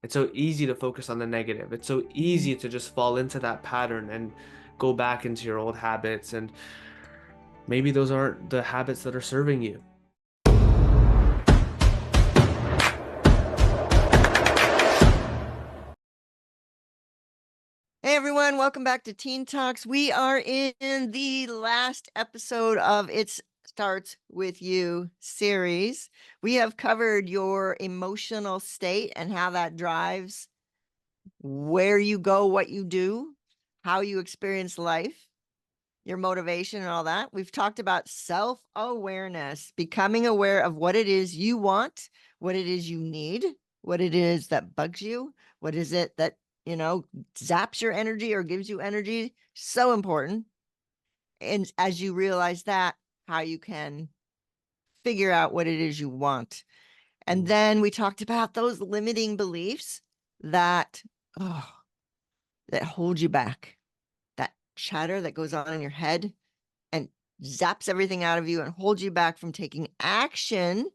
It's so easy to focus on the negative. It's so Mhm. easy to just fall into that pattern and go back into your old habits. And maybe those aren't the habits that are serving you. Hey everyone, welcome back to Teen Talks. We are in the last episode of It Starts With You series. We have covered your emotional state and how that drives where you go, what you do, how you experience life, your motivation, and all that. We've talked about self-awareness, becoming aware of what it is you want, what it is you need, what it is that bugs you, what is it that, zaps your energy or gives you energy. So important. And as you realize that, how you can figure out what it is you want. And Mm. then we talked about those limiting beliefs that, oh, that hold you back, that chatter that goes on in your head and zaps everything out of you and holds you back from taking action,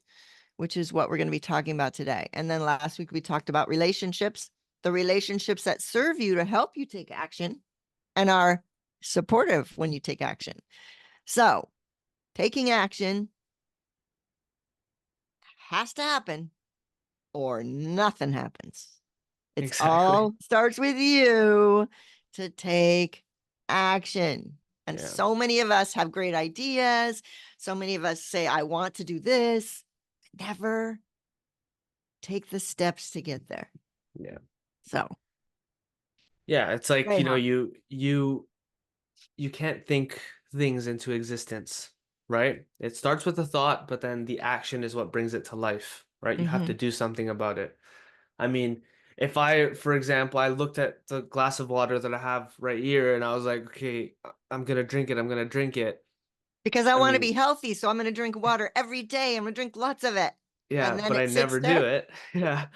which is what we're going to be talking about today. And then last week we talked about relationships, the relationships that serve you to help you take action and are supportive when you take action. So taking action has to happen or nothing happens. It's Exactly. all starts with you to take action. And Yeah. so many of us have great ideas. So many of us say, I want to do this. Never take the steps to get there. Yeah. So, Yeah. It's like, very hard. you can't think things into existence, right? It starts with a thought, but then the action is what brings it to life, right? You have to Mm-hmm. do something about it. I mean, if I, for example, I looked at the glass of water that I have right here and I was like, okay, I'm gonna drink it, I'm gonna drink it. Because I I want to be mean, healthy. So I'm going to drink water every day. I'm going to drink lots of it. yeah, And then but I it sits never there. do it. Yeah,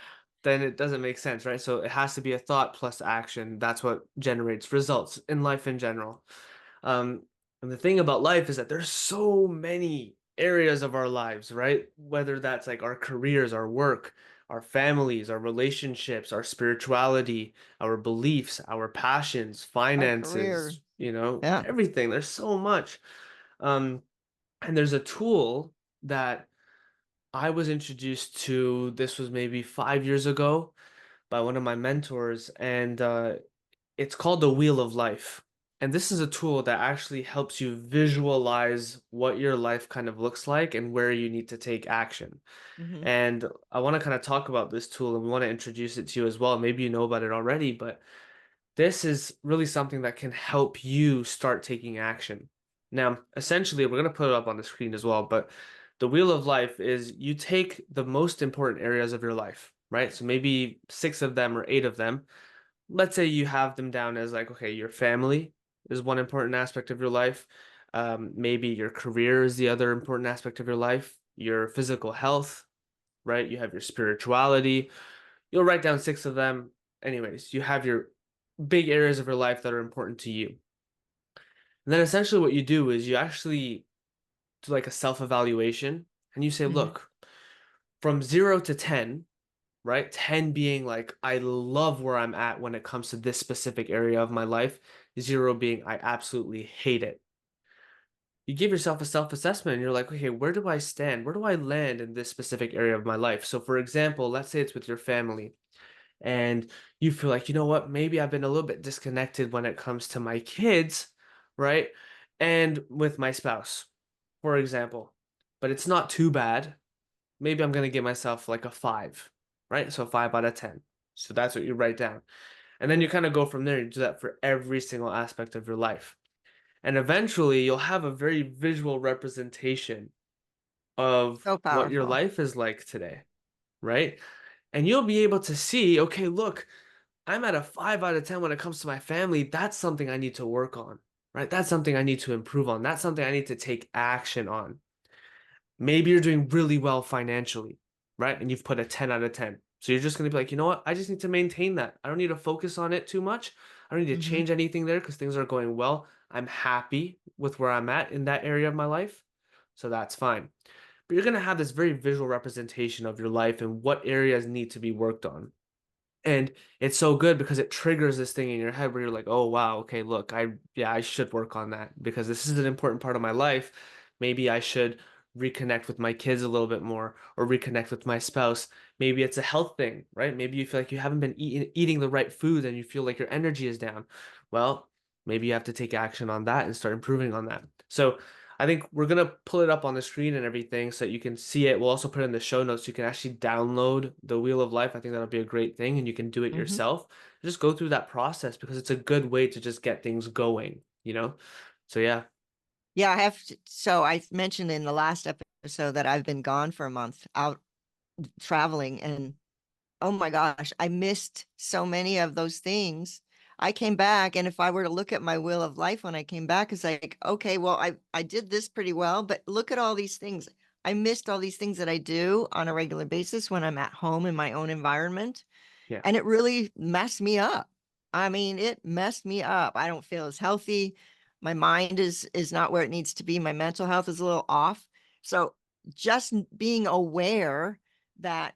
then it doesn't make sense, right? So it has to be a thought plus action. That's what generates results in life in general. Um, and the thing about life is that there's so many areas of our lives, right? Whether that's like our careers, our work, our families, our relationships, our spirituality, our beliefs, our passions, Our career. finances, Yeah. everything. There's so much. Um, and there's a tool that I was introduced to, this was maybe 5 years ago by one of my mentors, and it's called the Wheel of Life. And this is a tool that actually helps you visualize what your life kind of looks like and where you need to take action. Mm-hmm. And I want to kind of talk about this tool and we want to introduce it to you as well. Maybe you know about it already, but this is really something that can help you start taking action. Now, essentially, we're going to put it up on the screen as well, but the wheel of life is you take the most important areas of your life, right? So maybe six of them or eight of them. Let's say you have them down as like, okay, your family is one important aspect of your life. Maybe your career is the other important aspect of your life, your physical health, right? You have your spirituality. You'll write down six of them. Anyways, you have your big areas of your life that are important to you. And then essentially what you do is you actually do like a self-evaluation and you say, Mm-hmm. look, from 0 to 10, right? 10 being like, I love where I'm at when it comes to this specific area of my life. 0 being, I absolutely hate it. You give yourself a self-assessment and you're like, okay, where do I stand? Where do I land in this specific area of my life? So for example, let's say it's with your family and you feel like, you know what, maybe I've been a little bit disconnected when it comes to my kids, right? And with my spouse, for example. But it's not too bad. Maybe I'm going to give myself like a 5, right? So 5 out of 10. So that's what you write down. And then you kind of go from there. You do that for every single aspect of your life. And eventually you'll have a very visual representation of So what your powerful. life is like today, right? And you'll be able to see, okay, look, I'm at a 5 out of 10 when it comes to my family. That's something I need to work on, right? That's something I need to improve on. That's something I need to take action on. Maybe you're doing really well financially, right? And you've put a 10 out of 10. So you're just going to be like, you know what? I just need to maintain that. I don't need to focus on it too much. I don't need to Mm-hmm. change anything there because things are going well. I'm happy with where I'm at in that area of my life. So that's fine. But you're going to have this very visual representation of your life and what areas need to be worked on. And it's so good because it triggers this thing in your head where you're like, oh wow, okay, look, yeah, I should work on that because this is an important part of my life. Maybe I should reconnect with my kids a little bit more or reconnect with my spouse. Maybe it's a health thing, right? Maybe you feel like you haven't been eating the right food and you feel like your energy is down. Well, maybe you have to take action on that and start improving on that. So I think we're gonna pull it up on the screen and everything so that you can see it. We'll also put it in the show notes. You can actually download the Wheel of Life. I think that'll be a great thing, and you can do it Hmm. yourself. Just go through that process because it's a good way to just get things going, you know? So yeah. Yeah, I have to, so I mentioned in the last episode that I've been gone for a month out traveling, and oh my gosh, I missed so many of those things. I came back, and if I were to look at my wheel of life when I came back, it's like, okay, well, I did this pretty well, but look at all these things. I missed all these things that I do on a regular basis when I'm at home in my own environment. Yeah. And it really messed me up. I mean, it messed me up. I don't feel as healthy. My mind is not where it needs to be. My mental health is a little off. So just being aware that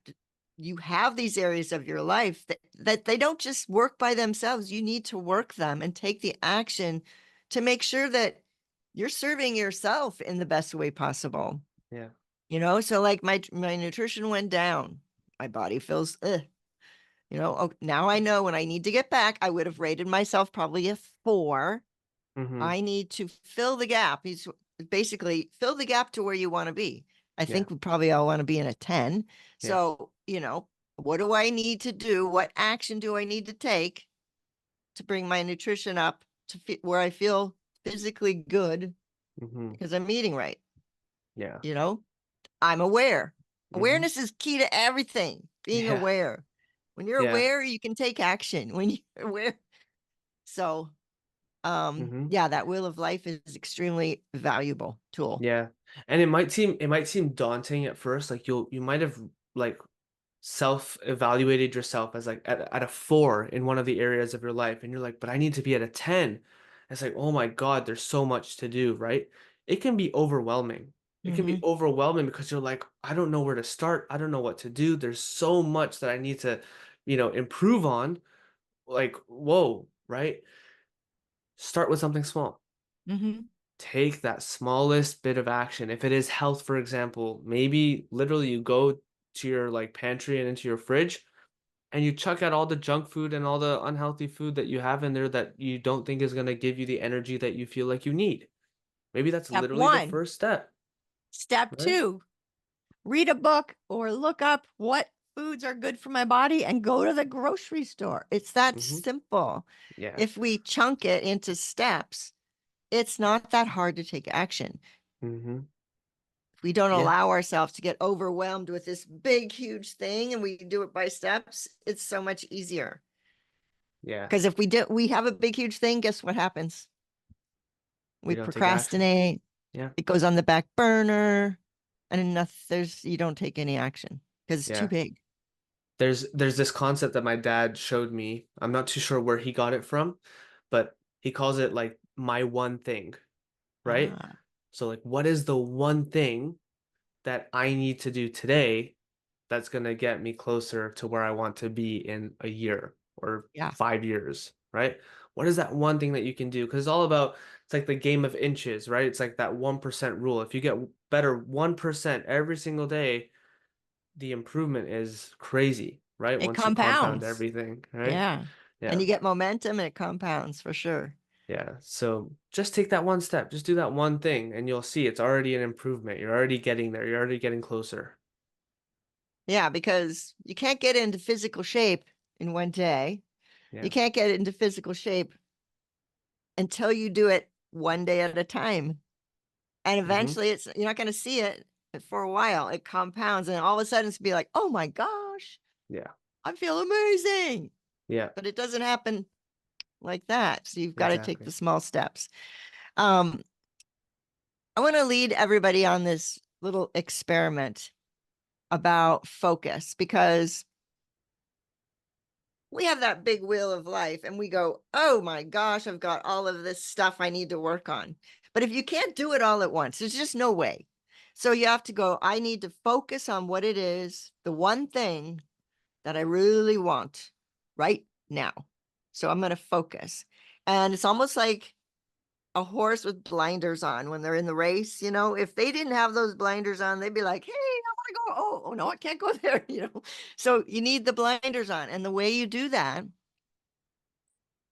you have these areas of your life that they don't just work by themselves. You need to work them and take the action to make sure that you're serving yourself in the best way possible. Yeah. So like my nutrition went down. My body feels oh, now I know when I need to get back, I would have rated myself probably a 4. Mm-hmm. I need to fill the gap. He's basically fill the gap to where you want to be. I Yeah. think we probably all want to be in a 10. Yeah. So, what do I need to do? What action do I need to take to bring my nutrition up to where I feel physically good Mm-hmm. because I'm eating right? Yeah. You know, I'm aware. Mm-hmm. Awareness is key to everything. Being Yeah. aware. When you're Yeah. aware, you can take action. When you're aware, so Mm-hmm. yeah, that wheel of life is extremely valuable tool. Yeah. And it might seem daunting at first. Like you might have like self-evaluated yourself as like at a 4 in one of the areas of your life, and you're like, but I need to be at a 10. It's like, oh my God, there's so much to do, right? It can be overwhelming. It can be Hmm. overwhelming because you're like, I don't know where to start. I don't know what to do. There's so much that I need to, improve on. Like, whoa, right? Start with something small. Hmm. Take that smallest bit of action. If it is health, for example, maybe literally you go to your like pantry and into your fridge and you chuck out all the junk food and all the unhealthy food that you have in there that you don't think is going to give you the energy that you feel like you need. Maybe that's Step literally the one. first step, Step right? two, read a book or look up what foods are good for my body and go to the grocery store. It's that Hmm. simple. Yeah. If we chunk it into steps, it's not that hard to take action. Hmm. If we don't Yeah. allow ourselves to get overwhelmed with this big, huge thing and we do it by steps, it's so much easier. Yeah. Because if we have a big, huge thing, guess what happens? We We don't take action. procrastinate. Yeah. It goes on the back burner, and you don't take any action because it's too Yeah. big. There's this concept that my dad showed me. I'm not too sure where he got it from, but he calls it like my one thing, right? Ah, So like what is the one thing that I need to do today that's going to get me closer to where I want to be in a year or yeah. 5 years, right? What is that one thing that you can do? Because it's like the game of inches, right? It's like that 1% rule. If you get better 1% every single day, the improvement is crazy, right? It Once you compound compounds. everything, right? Yeah. And Yeah. you get momentum and it compounds for sure. Yeah. So just take that one step, just do that one thing, and you'll see it's already an improvement. You're already getting there. You're already getting closer. Yeah, because you can't get into physical shape in one day. You Yeah. can't get into physical shape until you do it one day at a time. And Hmm. eventually you're not going to see it for a while. It compounds and all of a sudden it's be like, oh my gosh, Yeah. I feel amazing. Yeah. But it doesn't happen like that. So you've got to take the Exactly. small steps. Um, I want to lead everybody on this little experiment about focus because we have that big wheel of life and we go, oh my gosh, I've got all of this stuff I need to work on. But if you can't do it all at once, there's just no way. So you have to go, I need to focus on what it is, the one thing that I really want. right now. So I'm going to focus. And it's almost like a horse with blinders on when they're in the race. If they didn't have those blinders on, they'd be like, hey, I want to go. Oh, no, I can't go there. So you need the blinders on. And the way you do that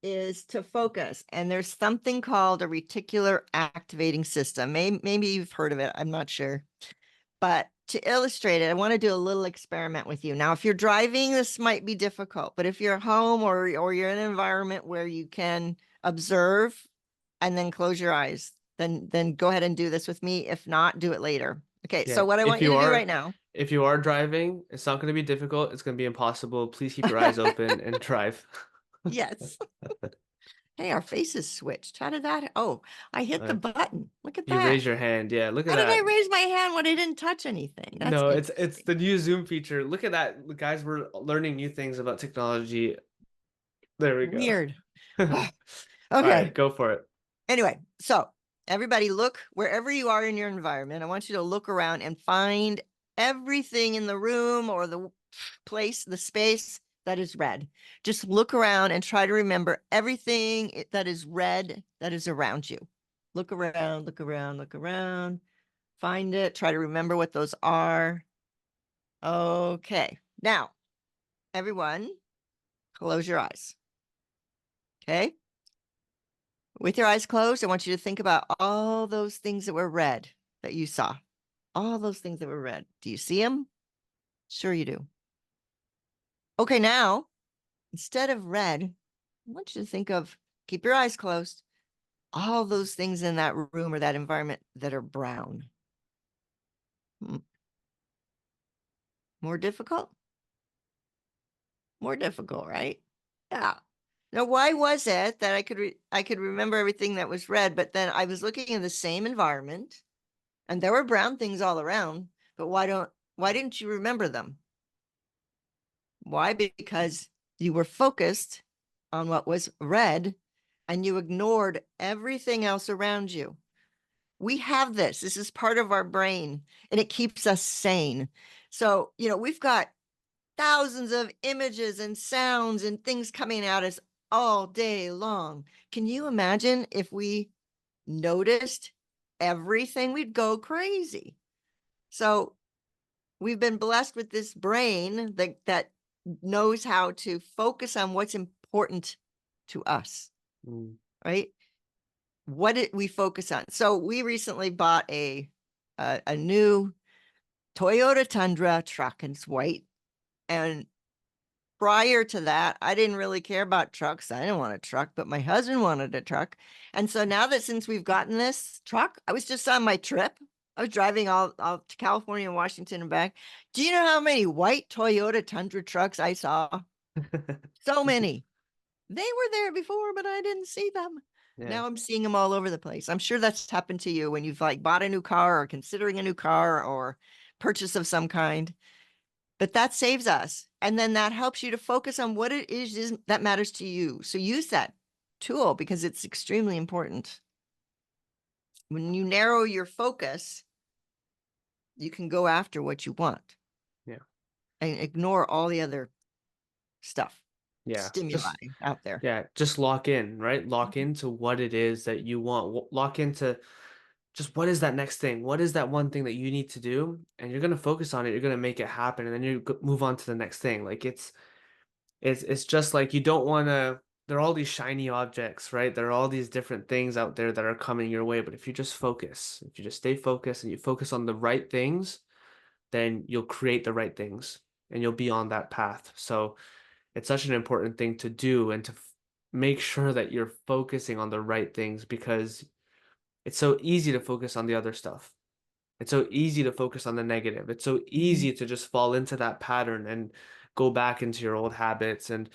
is to focus. And there's something called a reticular activating system. Maybe you've heard of it. I'm not sure. But to illustrate it, I want to do a little experiment with you. Now, if you're driving, this might be difficult, but if you're at home or you're in an environment where you can observe and then close your eyes, then go ahead and do this with me. If not, do it later. Okay, Yeah. so what I want you to do right now. If you are driving, it's not going to be difficult. It's going to be impossible. Please keep your eyes open and drive. Yes. Hey, our faces switched. How did that? Oh, I hit the Uh, button. Look at you that. raise your hand. Yeah, look at How did I that. raise my hand when I didn't touch anything? That's No, it's interesting. the new Zoom feature. Look at that. Guys, we're learning new things about technology. There we go. Weird. All right, Okay. go for it. Anyway, so everybody look wherever you are in your environment. I want you to look around and find everything in the room or the place, the space that is red. Just look around and try to remember everything that is red that is around you. Look around, look around, look around. Find it. Try to remember what those are. Okay. Now, everyone, close your eyes. Okay. With your eyes closed, I want you to think about all those things that were red that you saw. All those things that were red. Do you see them? Sure you do. Okay, now, instead of red, I want you to think of, keep your eyes closed, all those things in that room or that environment that are brown. More difficult? More difficult, right? Yeah. Now, why was it that I could remember everything that was red, but then I was looking in the same environment and there were brown things all around, but why didn't you remember them? Why? Because you were focused on what was red and you ignored everything else around you. We have this. This is part of our brain and it keeps us sane. So, we've got thousands of images and sounds and things coming at us all day long. Can you imagine if we noticed everything? We'd go crazy. So we've been blessed with this brain that knows how to focus on what's important to us, Mm. right? What did we focus on? So we recently bought a new Toyota Tundra truck, and it's white. And prior to that, I didn't really care about trucks. I didn't want a truck, but my husband wanted a truck. And so now that since we've gotten this truck, I was just on my trip. I was driving all to California and Washington and back. Do you know how many white Toyota Tundra trucks I saw? So many. They were there before, but I didn't see them. Yeah. Now I'm seeing them all over the place. I'm sure that's happened to you when you've like bought a new car or considering a new car or purchase of some kind. But that saves us. And then that helps you to focus on what it is that matters to you. So use that tool because it's extremely important. When you narrow your focus, you can go after what you want Yeah. and ignore all the other stuff, Yeah. stimuli out there. Yeah, just lock in, right? Lock Mhm. into what it is that you want. Lock into just what is that next thing? What is that one thing that you need to do? And you're gonna focus on it. You're gonna make it happen, and then move on to the next thing. Like it's just like you don't want to. There are all these shiny objects, right? There are all these different things out there that are coming your way. But if you just focus, if you just stay focused and you focus on the right things, then you'll create the right things, and you'll be on that path. So it's such an important thing to do and to make sure that you're focusing on the right things because it's so easy to focus on the other stuff. It's so easy to focus on the negative. It's so Mhm. easy to just fall into that pattern and go back into your old habits. And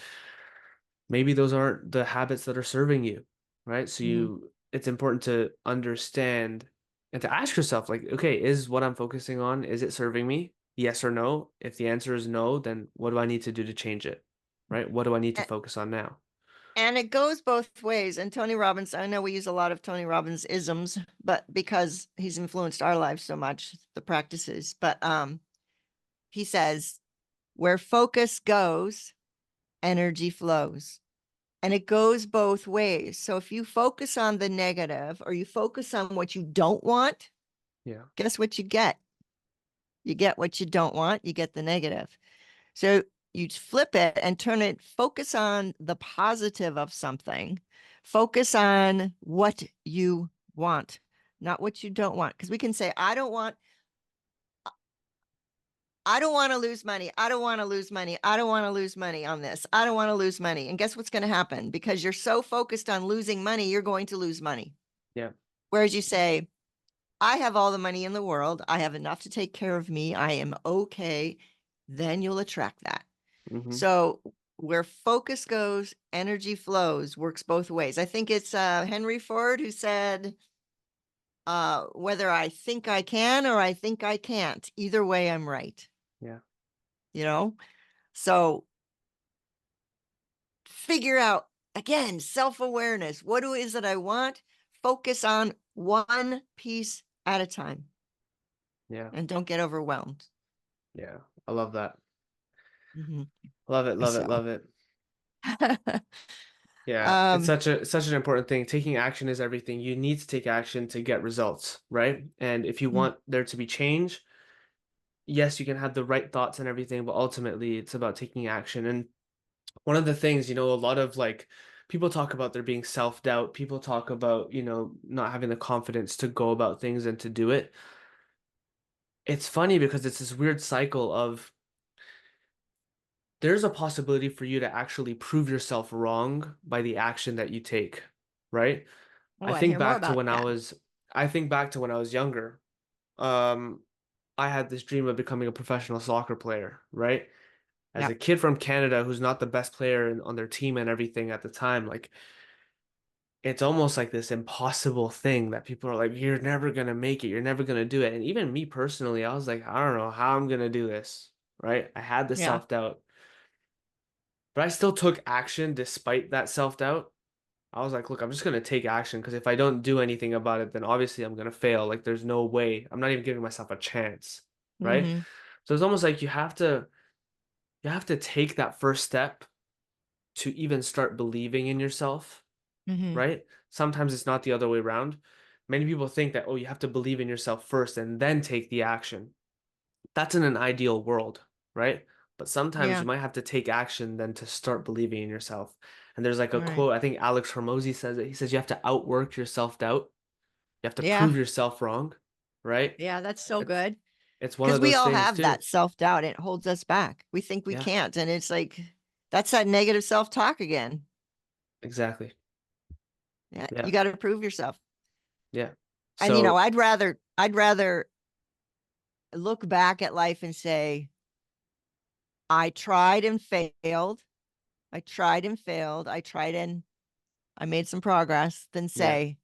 maybe those aren't the habits that are serving you, right? So Mhm. it's important to understand and to ask yourself, like, okay, is what I'm focusing on, is it serving me? Yes or no? If the answer is no, then what do I need to do to change it? Right? What do I need to focus on now? And it goes both ways. And Tony Robbins, I know we use a lot of Tony Robbins isms, but because he's influenced our lives so much, the practices. But he says, where focus goes, energy flows. And it goes both ways. So if you focus on the negative or you focus on what you don't want, Yeah. guess what you get? You get what you don't want, you get the negative. So you flip it and turn it, focus on the positive of something, focus on what you want, not what you don't want. Because we can say, I don't want to lose money. I don't want to lose money. I don't want to lose money on this. I don't want to lose money. And guess what's going to happen? Because you're so focused on losing money, you're going to lose money. Yeah. Whereas you say, I have all the money in the world. I have enough to take care of me. I am okay. Then you'll attract that. Mm-hmm. So where focus goes, energy flows, works both ways. I think it's Henry Ford who said, whether I think I can or I think I can't, either way, I'm right. Yeah. You know, so figure out again, self-awareness. What is it I want? Focus on one piece at a time Yeah. and don't get overwhelmed. Yeah. I love that. Mhm. Love it. Love it. So, Love it. Yeah, it's um, such an important thing. Taking action is everything. You need to take action to get results, right? And if you mm, want there to be change, yes, you can have the right thoughts and everything, but ultimately it's about taking action. And one of the things, a lot of like people talk about there being self-doubt. People talk about, not having the confidence to go about things and to do it. It's funny because it's this weird cycle of there's a possibility for you to actually prove yourself wrong by the action that you take, right? oh, I I think hear more back to about when I that. was I think back to when I was younger. Um, I had this dream of becoming a professional soccer player, right? As Yeah. a kid from Canada who's not the best player on their team and everything at the time, like it's almost like this impossible thing that people are like, you're never gonna make it, you're never gonna do it. And even me personally, I was like, I don't know how I'm gonna do this, right? I had the Yeah. self-doubt, but I still took action despite that self-doubt. I was like, look, I'm just gonna take action because if I don't do anything about it, then obviously I'm gonna fail. Like there's no way. I'm not even giving myself a chance, right? Hmm. So it's almost like you have to take that first step to even start believing in yourself, Hmm. right? Sometimes it's not the other way around. Many people think that, oh, you have to believe in yourself first and then take the action. That's in an ideal world, right? But sometimes Yeah. you might have to take action then to start believing in yourself. And there's like a Right. quote, I think Alex Hormozy says it. He says you have to outwork your self-doubt. You have to Yeah. prove yourself wrong, right? Yeah. That's so It's good. it's one Because of we those all things have too. that self-doubt. It holds us back. We think we Yeah, can't. And it's like, that's that negative self-talk again. exactly. Yeah. You Yeah, got to prove yourself. yeah. And So, I'd rather look back at life and say, I tried and failed. I tried and failed. I tried and I made some progress, than yeah, say,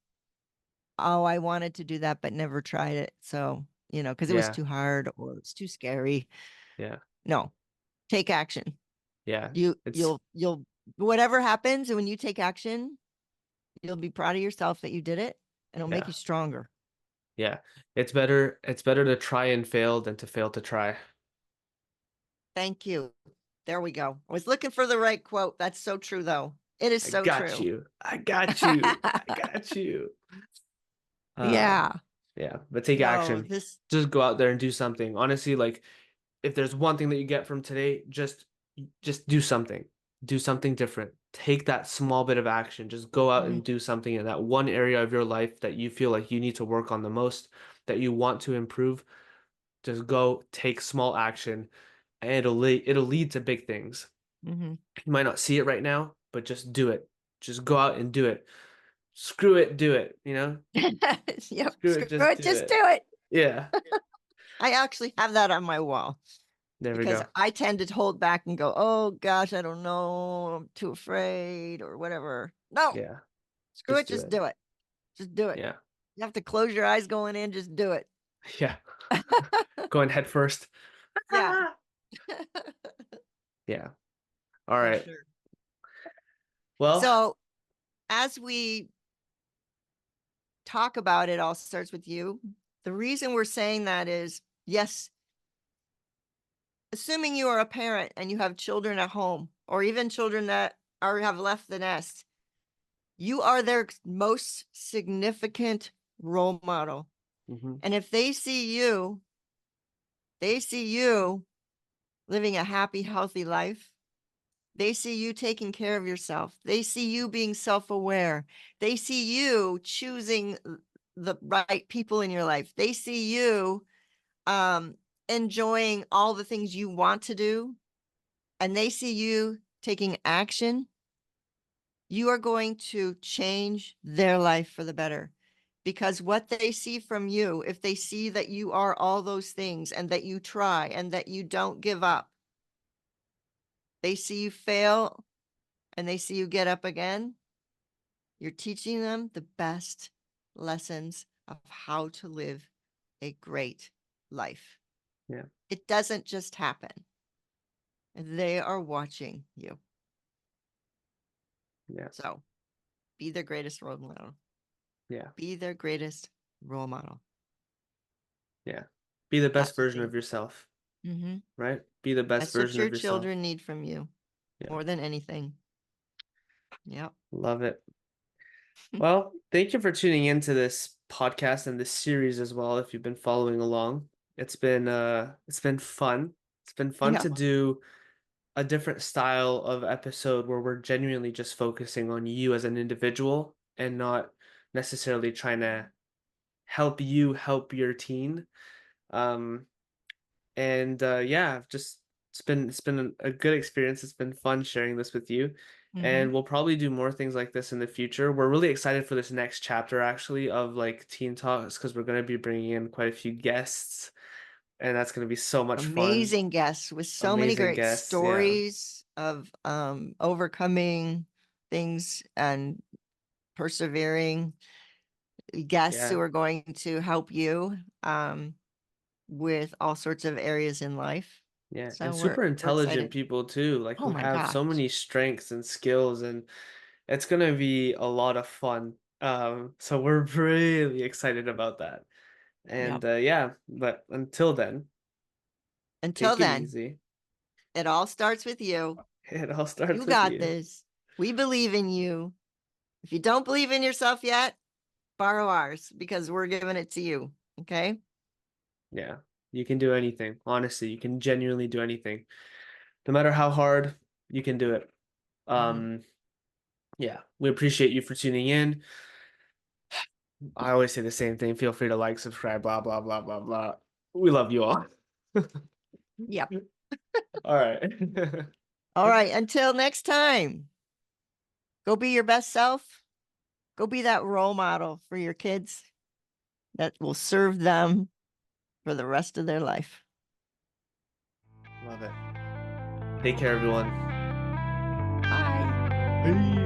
oh, I wanted to do that, but never tried it. So, because it was yeah, too hard or it's too scary. yeah, No, take action. yeah. You, It's you'll, whatever happens, and when you take action, you'll be proud of yourself that you did it and it'll make yeah, you stronger. yeah. It's better to try and fail than to fail to try. Thank you. There we go. I was looking for the right quote. That's so true, though. It is I so got true. you. I got you. I got you. Um, Yeah. yeah, but take No, action. this, Just go out there and do something. Honestly, like if there's one thing that you get from today, just do something. Do something different. Take that small bit of action. Just go out mhm, and do something in that one area of your life that you feel like you need to work on the most, that you want to improve. Just go take small action and it'll lead to big things. mhm. You might not see it right now, but just do it. Just go out and do it. Screw it, do it. Yep. Screw Screw it, just it. do Just do it. it. Yeah. I actually have that on my wall There we because go. I tend to hold back and go, oh gosh, I don't know. I'm too afraid or whatever. No, Yeah. screw Just it. do Just it. do it. Just do it. Yeah. You have to close your eyes going in. Just do it. Yeah. Going head first. Yeah, Yeah. All for right. sure. Well, So as we talk about it all starts with you. The reason we're saying that is, yes, assuming you are a parent and you have children at home, or even children that have left the nest, you are their most significant role model. Mhm. And if they see you living a happy, healthy life. They see you taking care of yourself. They see you being self-aware. They see you choosing the right people in your life. They see you um, enjoying all the things you want to do, and they see you taking action. You are going to change their life for the better. Because what they see from you, if they see that you are all those things and that you try and that you don't give up, they see you fail and they see you get up again, you're teaching them the best lessons of how to live a great life. Yeah. It doesn't just happen. They are watching you. Yeah. So be their greatest role model. Yeah. Be their greatest role model. Yeah. Be the best That's the version thing. of yourself, Mm-hmm. right? Be the best That's what version your of yourself. children need from you Yeah. more than anything. Yep. Love it. Well, thank you for tuning into this podcast and this series as well if you've been following along. It's been fun. It's been fun Yeah. to do a different style of episode where we're genuinely just focusing on you as an individual and not necessarily trying to help you help your teen. Um, and yeah, just it's been a good experience. It's been fun sharing this with you. Mm-hmm. And we'll probably do more things like this in the future. We're really excited for this next chapter actually of like Teen Talks because we're going to be bringing in quite a few guests and that's going to be so much fun. Amazing guests with so many Amazing great guests. Yeah. stories of overcoming things and persevering, guests who Yeah. are going to help you with all sorts of areas in life. Yeah. So And super we're intelligent excited. people too, like Oh who my have gosh. so many strengths and skills and it's going to be a lot of fun. So we're really excited about that. Yep. And yeah, but until then, Until take it then, easy. it all starts with you. It all You starts with got you. this. We believe in you. If you don't believe in yourself yet, borrow ours because we're giving it to you. Okay. Yeah. You can do anything. Honestly, you can genuinely do anything. No matter how hard, you can do it. Mm-hmm. Um, yeah, we appreciate you for tuning in. I always say the same thing. Feel free to like, subscribe, blah, blah, blah, blah, blah. We love you all. Yep. All right. All right. Until next time, go be your best self. Go be that role model for your kids that will serve them for the rest of their life. Love it. Take care, everyone. Bye. Peace.